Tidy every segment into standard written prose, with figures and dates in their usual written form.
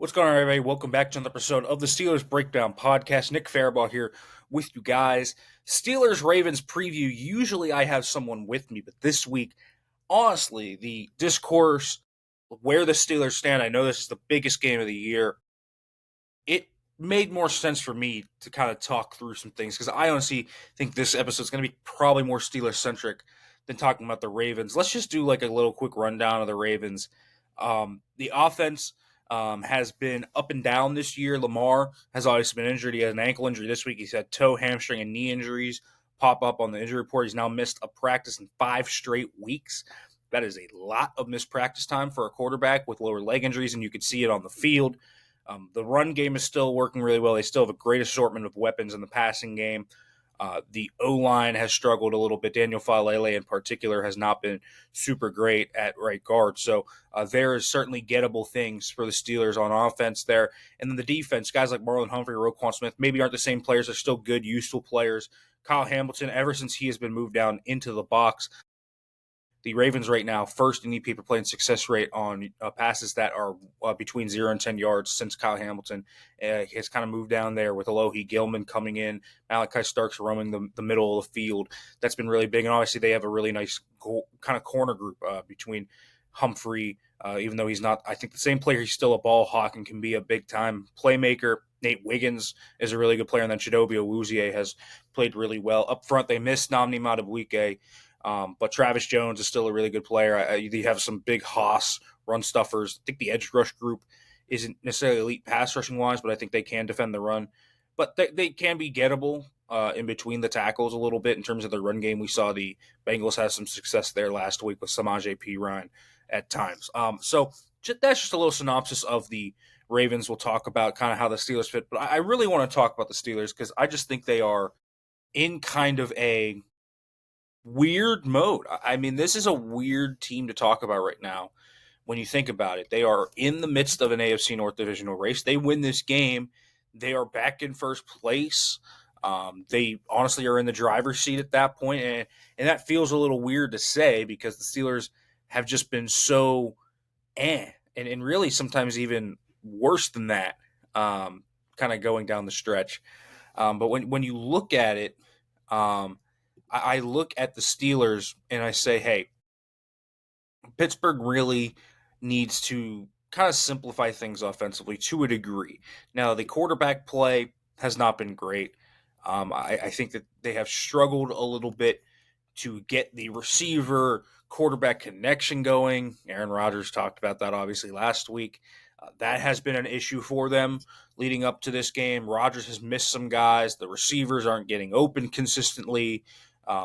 What's going on, everybody? Welcome back to another episode of the Steelers Breakdown Podcast. Nick Farabaugh here with you guys. Steelers Ravens preview. Usually I have someone with me, but this week, honestly, the discourse of where the Steelers stand, I know this is the biggest game of the year. It made more sense for me to kind of talk through some things because I honestly think this episode is going to be probably more Steelers centric than talking about the Ravens. Let's just do like a little quick rundown of the Ravens. The offense has been up and down this year. Lamar has obviously been injured. He had an ankle injury this week. He's had toe, hamstring, and knee injuries pop up on the injury report. He's now missed a practice in 5 straight weeks. That is a lot of missed practice time for a quarterback with lower leg injuries, and you could see it on the field. The run game is still working really well. They still have a great assortment of weapons in the passing game. The O-line has struggled a little bit. Daniel Falele in particular has not been super great at right guard. So there is certainly gettable things for the Steelers on offense there. And then the defense, guys like Marlon Humphrey, Roquan Smith, maybe aren't the same players. They're still good, useful players. Kyle Hamilton, ever since he has been moved down into the box, the Ravens right now, first in EP per play and success rate on passes that are between 0 and 10 yards since Kyle Hamilton has kind of moved down there with Alohi Gilman coming in, Malachi Starks roaming the middle of the field. That's been really big. And obviously they have a really nice kind of corner group between Humphrey, even though he's not, I think the same player, he's still a ball hawk and can be a big-time playmaker. Nate Wiggins is a really good player, and then Chidobe Awuzie has played really well. Up front, they missed Namni Madubuike, but Travis Jones is still a really good player. You have some big Haas run stuffers. I think the edge rush group isn't necessarily elite pass rushing wise, but I think they can defend the run. But they can be gettable in between the tackles a little bit in terms of the run game. We saw the Bengals have some success there last week with Samaje Perine at times. So that's just a little synopsis of the Ravens. We'll talk about kind of how the Steelers fit. But I really want to talk about the Steelers because I just think they are in kind of a weird mode. I mean, this is a weird team to talk about right now when you think about it. They are in the midst of an AFC North divisional race. They win this game, they are back in first place. They honestly are in the driver's seat at that point, and that feels a little weird to say because the Steelers have just been so and really sometimes even worse than that, kind of going down the stretch. But when you look at it, I look at the Steelers and I say, hey, Pittsburgh really needs to kind of simplify things offensively to a degree. Now, the quarterback play has not been great. I think that they have struggled a little bit to get the receiver quarterback connection going. Aaron Rodgers talked about that obviously last week. That has been an issue for them leading up to this game. Rodgers has missed some guys. The receivers aren't getting open consistently.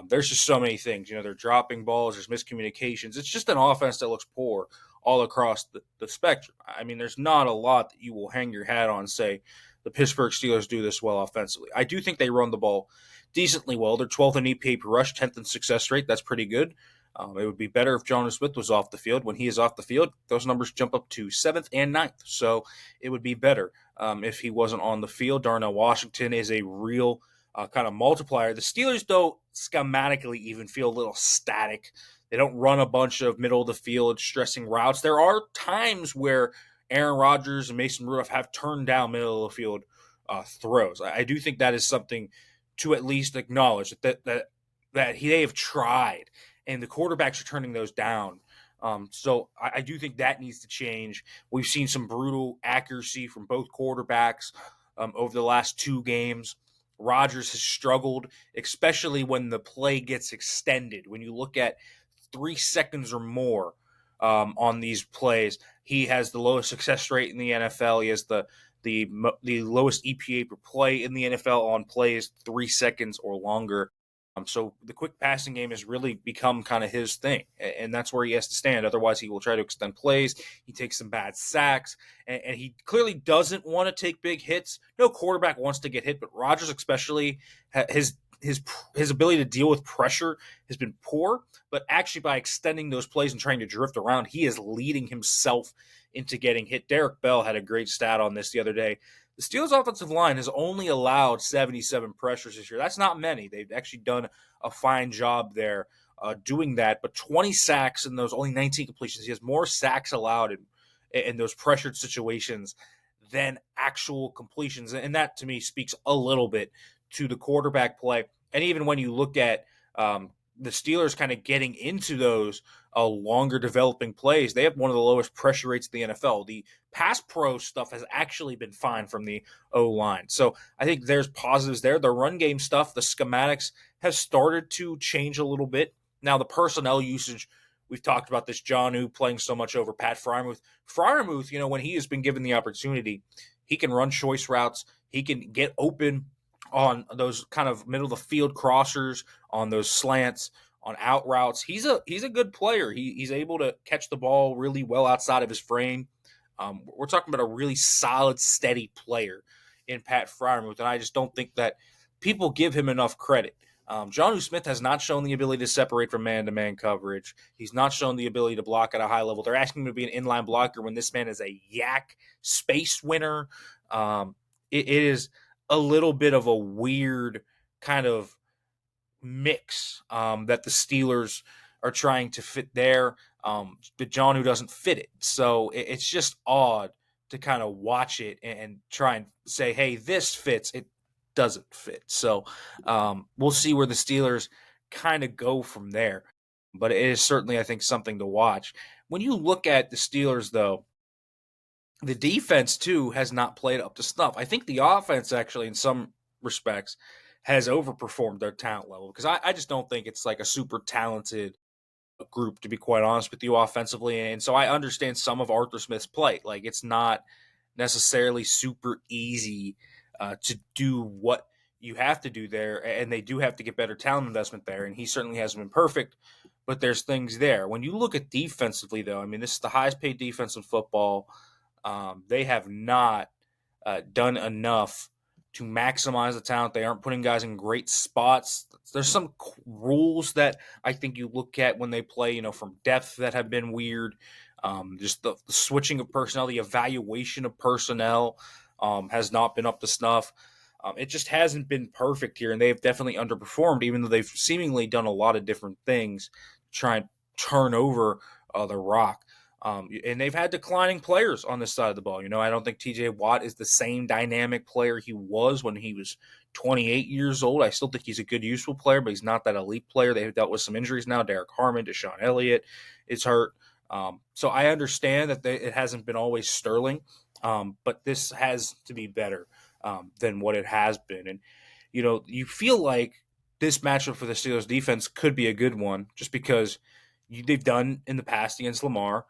There's just so many things. They're dropping balls. There's miscommunications. It's just an offense that looks poor all across the spectrum. I mean, there's not a lot that you will hang your hat on and say the Pittsburgh Steelers do this well offensively. I do think they run the ball decently well. They're 12th in EPA per rush, 10th in success rate. That's pretty good. It would be better if Jonnu Smith was off the field. When he is off the field, those numbers jump up to 7th and 9th. So it would be better if he wasn't on the field. Darnell Washington is a real kind of multiplier. The Steelers, though, schematically even feel a little static. They don't run a bunch of middle of the field stressing routes. There are times where Aaron Rodgers and Mason Rudolph have turned down middle of the field throws. I do think that is something to at least acknowledge that they have tried, and the quarterbacks are turning those down. So I do think that needs to change. We've seen some brutal accuracy from both quarterbacks over the last 2 games. Rodgers has struggled, especially when the play gets extended. When you look at 3 seconds or more on these plays, he has the lowest success rate in the NFL. He has the lowest EPA per play in the NFL on plays 3 seconds or longer. So the quick passing game has really become kind of his thing, and that's where he has to stand. Otherwise, he will try to extend plays. He takes some bad sacks, and he clearly doesn't want to take big hits. No quarterback wants to get hit, but Rodgers especially, his ability to deal with pressure has been poor. But actually, by extending those plays and trying to drift around, he is leading himself into getting hit. Derek Bell had a great stat on this the other day. The Steelers' offensive line has only allowed 77 pressures this year. That's not many. They've actually done a fine job there doing that. But 20 sacks in those, only 19 completions. He has more sacks allowed in those pressured situations than actual completions. And that to me speaks a little bit to the quarterback play. And even when you look at the Steelers kind of getting into those longer developing plays, they have one of the lowest pressure rates in the NFL. The pass pro stuff has actually been fine from the O line. So I think there's positives there. The run game stuff, the schematics has started to change a little bit. Now, the personnel usage, we've talked about this, John playing so much over Pat Fryermuth. Fryermuth, when he has been given the opportunity, he can run choice routes. He can get open on those kind of middle of the field crossers, on those slants, on out routes. He's a good player. He's able to catch the ball really well outside of his frame. We're talking about a really solid, steady player in Pat Fryermuth, and I just don't think that people give him enough credit. John Smith has not shown the ability to separate from man-to-man coverage. He's not shown the ability to block at a high level. They're asking him to be an inline blocker when this man is a yak space winner. It is a little bit of a weird kind of mix that the Steelers are trying to fit there, but John doesn't fit it. So it's just odd to kind of watch it and try and say, hey, this fits. It doesn't fit. So we'll see where the Steelers kind of go from there. But it is certainly, I think, something to watch. When you look at the Steelers, though, the defense, too, has not played up to snuff. I think the offense, actually, in some respects, has overperformed their talent level because I just don't think it's like a super talented group, to be quite honest with you, offensively. And so I understand some of Arthur Smith's play. Like, it's not necessarily super easy to do what you have to do there, and they do have to get better talent investment there, and he certainly hasn't been perfect, but there's things there. When you look at defensively, though, I mean, this is the highest paid defense in football. They have not done enough to maximize the talent. They aren't putting guys in great spots. There's some rules that I think you look at when they play, from depth that have been weird. Just the switching of personnel, the evaluation of personnel has not been up to snuff. It just hasn't been perfect here, and they've definitely underperformed, even though they've seemingly done a lot of different things to try and turn over the rock. And they've had declining players on this side of the ball. I don't think TJ Watt is the same dynamic player he was when he was 28 years old. I still think he's a good, useful player, but he's not that elite player. They've dealt with some injuries now. Derek Harmon, Deshaun Elliott is hurt. So I understand that it hasn't been always sterling, but this has to be better than what it has been. And, you feel like this matchup for the Steelers defense could be a good one just because they've done in the past against Lamar.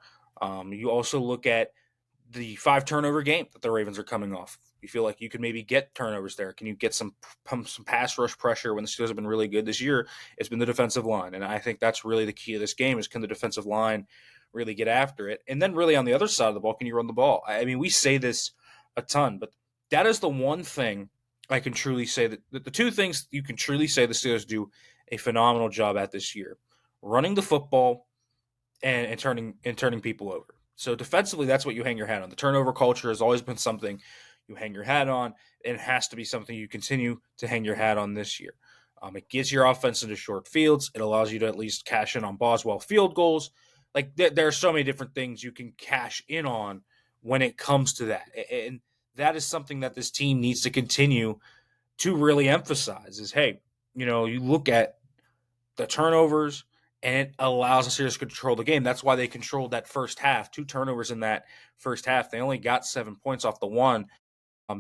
You also look at the 5 turnover game that the Ravens are coming off. You feel like you could maybe get turnovers there. Can you get some pass rush pressure when the Steelers have been really good this year? It's been the defensive line, and I think that's really the key of this game is can the defensive line really get after it? And then really on the other side of the ball, can you run the ball? I mean, we say this a ton, but that is the one thing I can truly say that the two things you can truly say the Steelers do a phenomenal job at this year: running the football and turning people over. So defensively, that's what you hang your hat on. The turnover culture has always been something you hang your hat on, and it has to be something you continue to hang your hat on this year. It gets your offense into short fields. It allows you to at least cash in on Boswell field goals. Like there are so many different things you can cash in on when it comes to that, and that is something that this team needs to continue to really emphasize. Is hey, you look at the turnovers, and it allows us to control the game. That's why they controlled that first half. 2 turnovers in that first half. They only got 7 points off the one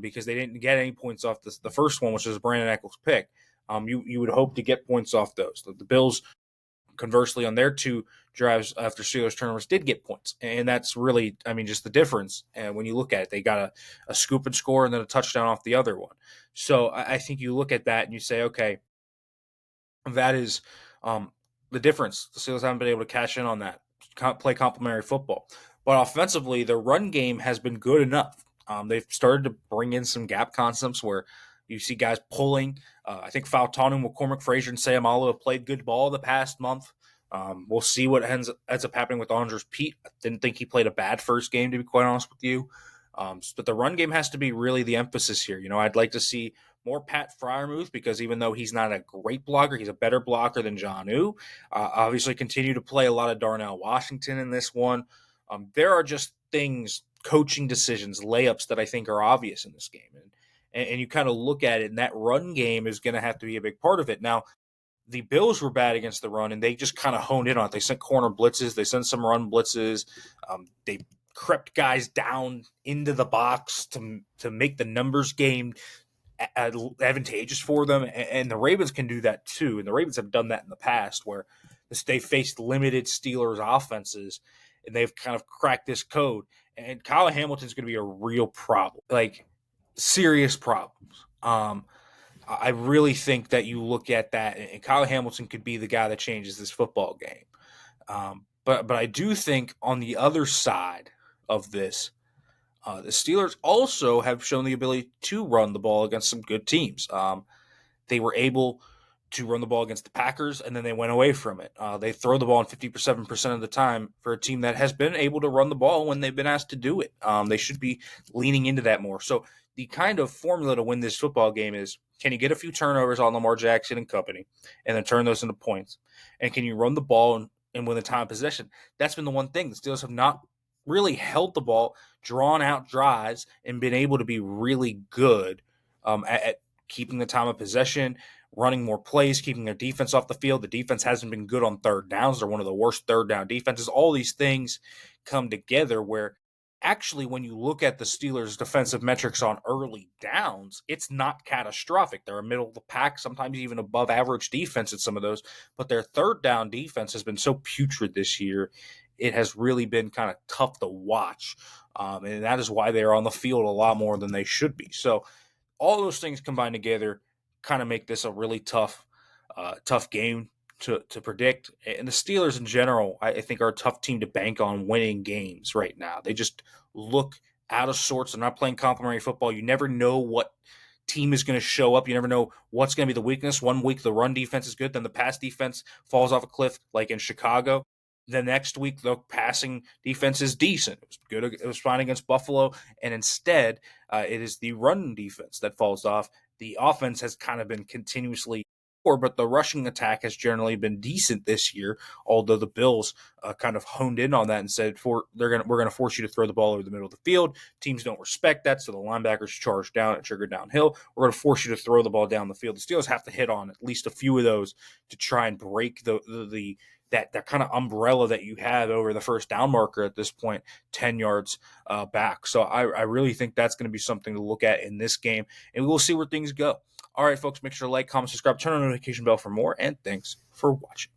because they didn't get any points off the first one, which was Brandon Eccles' pick. You would hope to get points off those. The Bills, conversely, on their 2 drives after Steelers turnovers did get points. And that's really, just the difference. And when you look at it, they got a scoop and score and then a touchdown off the other one. So I think you look at that and you say, okay, that is the difference. The Steelers haven't been able to cash in on that, play complementary football. But offensively, the run game has been good enough. They've started to bring in some gap concepts where you see guys pulling. I think Fautanu, McCormick, Frazier, and Sayamalo have played good ball the past month. We'll see what ends up happening with Andres Pete. I didn't think he played a bad first game, to be quite honest with you. But the run game has to be really the emphasis here. I'd like to see more Pat Fryermuth because even though he's not a great blocker, he's a better blocker than John. Obviously, continue to play a lot of Darnell Washington in this one. There are just things coaching decisions, layups that I think are obvious in this game. And you kind of look at it, and that run game is going to have to be a big part of it. Now, the Bills were bad against the run, and they just kind of honed in on it. They sent corner blitzes, they sent some run blitzes, they crept guys down into the box to make the numbers game advantageous for them, and the Ravens can do that too. And the Ravens have done that in the past, where they faced limited Steelers offenses, and they've kind of cracked this code. And Kyle Hamilton's going to be a real problem, like serious problems. I really think that you look at that, and Kyle Hamilton could be the guy that changes this football game. But I do think on the other side of this, the Steelers also have shown the ability to run the ball against some good teams. They were able to run the ball against the Packers, and then they went away from it. They throw the ball in 57% of the time for a team that has been able to run the ball when they've been asked to do it. They should be leaning into that more. So the kind of formula to win this football game is, can you get a few turnovers on Lamar Jackson and company and then turn those into points? And can you run the ball and win the time of possession? That's been the one thing. The Steelers have not really held the ball, drawn out drives, and been able to be really good at keeping the time of possession, running more plays, keeping their defense off the field. The defense hasn't been good on third downs. They're one of the worst third down defenses. All these things come together where actually when you look at the Steelers' defensive metrics on early downs, it's not catastrophic. They're a middle of the pack, sometimes even above average defense at some of those. But their third down defense has been so putrid this year. It has really been kind of tough to watch. And that is why they're on the field a lot more than they should be. So all those things combined together kind of make this a really tough game to predict. And the Steelers in general, I think, are a tough team to bank on winning games right now. They just look out of sorts. They're not playing complimentary football. You never know what team is going to show up. You never know what's going to be the weakness. One week the run defense is good, then the pass defense falls off a cliff, like in Chicago. The next week, the passing defense is decent. It was good. It was fine against Buffalo, and instead, it is the run defense that falls off. The offense has kind of been continuously poor, but the rushing attack has generally been decent this year. Although the Bills kind of honed in on that and said, we're going to force you to throw the ball over the middle of the field. Teams don't respect that, so the linebackers charge down and trigger downhill. We're going to force you to throw the ball down the field. The Steelers have to hit on at least a few of those to try and break that kind of umbrella that you have over the first down marker at this point, 10 yards back. So I really think that's going to be something to look at in this game, and we will see where things go. All right, folks, make sure to like, comment, subscribe, turn on the notification bell for more, and thanks for watching.